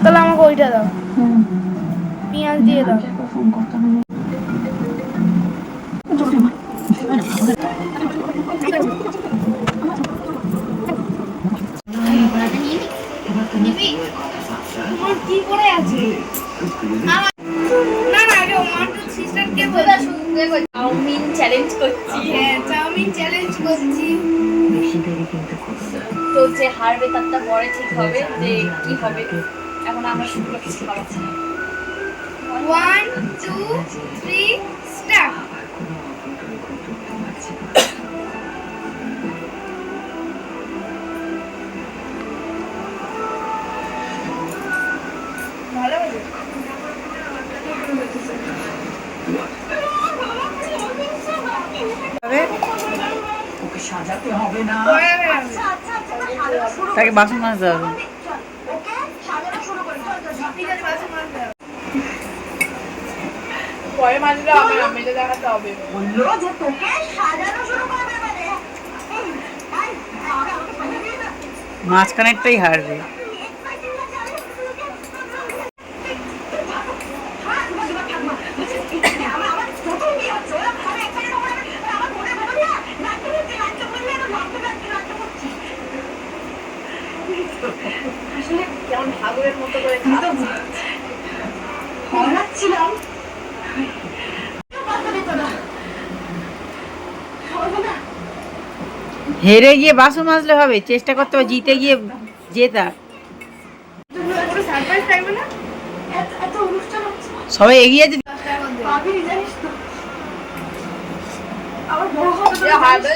তাহলে আমাকে ওইটা দাও, পেঁয়াজ দিয়ে দাও। কি করে আছে না না আগে ওমান টু সিস্টার কে বল চাউমিন চ্যালেঞ্জ করছি। হ্যাঁ চাউমিন চ্যালেঞ্জ করছি। বেশি দেরি কিন্তু করছে তো যে হারবে তারটা পরে ঠিক হবে যে কি হবে। এখন আমরা শুরু করছি খাওয়া। 1 2 3 স্টার্ট। ভালো হবে ওকে সাজাতে হবে না। তাকে বাসন মাজতে হবে। পরে মাজলে আমার আম্মিকে দেখাতে হবে। বললো যে তোকে সাজানো শুরু করবে মানে মাঝখানেরটাই হারবে। কেমন ঠাকুরের মতো করে পড়াচ্ছিলাম। হেরে গিয়ে বাসন মাজলে হবে, চেষ্টা করতে হবে জিতে গিয়ে জেতা। সারপ্রাইজ থাকবে না? এত অনুষ্ঠান হচ্ছে সবাই এগিয়ে আছে। আমি জানিস তো আমার বড় হবে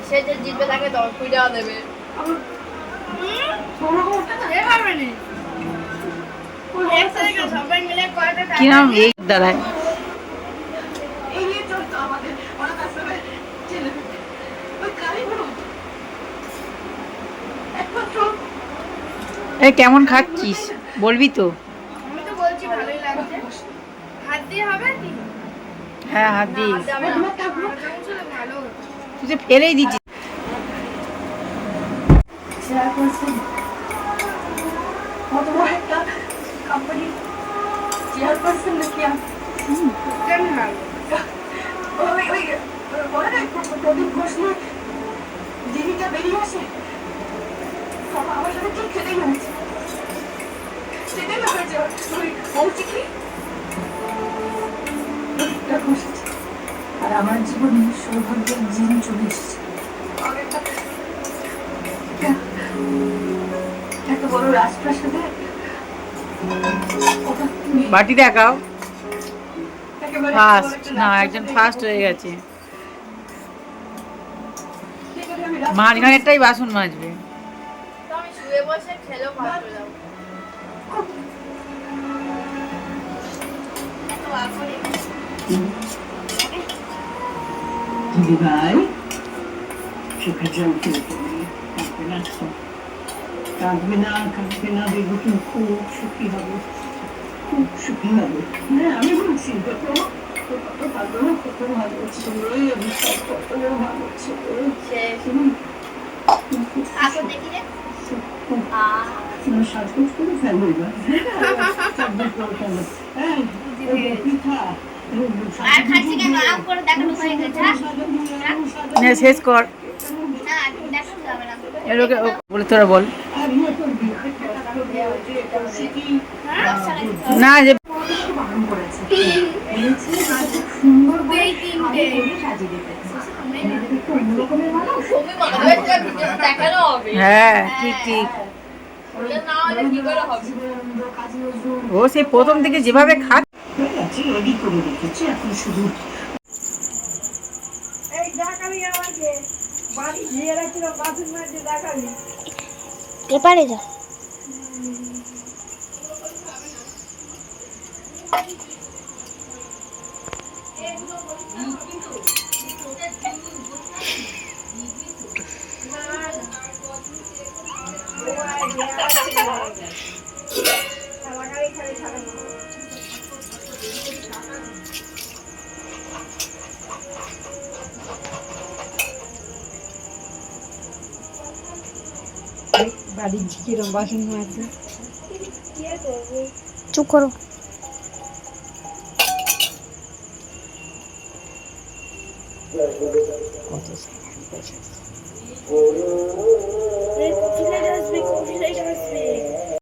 সে যে জিতবে তাকে 10 কোটি টাকা দেবে। বড় হওয়াটা না এ পারবে না। একসাথে সবাই মিলে কয়টা টাকা কি নাম এই দাঁড়ায়? এই নিয়ে চলতো আমাদের ওরা কাছে ছেলে ওই কারি বড় একমাত্র। এই কেমন খাচ্ছিস বলবি তো? আমি তো বলছি ভালোই লাগছে। হাত দিয়ে হবে কি? হ্যাঁ হাত দিয়ে। ভালো তুই যে ফেলেই দিচ্ছিস। চেয়ারপারসন কত বড় একটা কোম্পানি চেয়ারপারসন নাকি কেন ভালো ওই ওই বলে না প্রদীপ ঘোষ নিয়ে দিদিটা বেরিয়ে আসে আমার সাথে ঠিক খেতেই হয়েছে সেটাই হয়েছে ওই বলছি কি আর আমার জীবনে সৌভাগ্যের দিন চলে এসেছে। এত বড় রাজপ্রাসাদে বাটি দেখাও। ফার্স্ট না একজন ফার্স্ট হয়ে গেছে। মাঝখানেরটাই বাসন মাজবে। তো আমি শুয়ে বসে খেলেও ভালো যাও। দিদি ভাই চোখে জল ফেলে কাঁদবে না কাঁদবে না কাঁদবে না দেখবো তুমি খুব সুখী হবে খুব সুখী হবে। হ্যাঁ আমি বলছি কত কত ভালো কত ভালো ছিল কত ভালো ছিল। সাজগোজ করে ফেলবো এবার সাজগোজ করে ফেলবো। হ্যাঁ পিঠা শেষ কর। এরকে বলে তোরা বল না যে হ্যাঁ ঠিক ঠিক। ও সেই প্রথম থেকে যেভাবে খাচ্ছে রেডি করে রেখেছি এখন শুধু এপারে যা বাড়ির কিরম বাসন আছে। চুপ করো। কত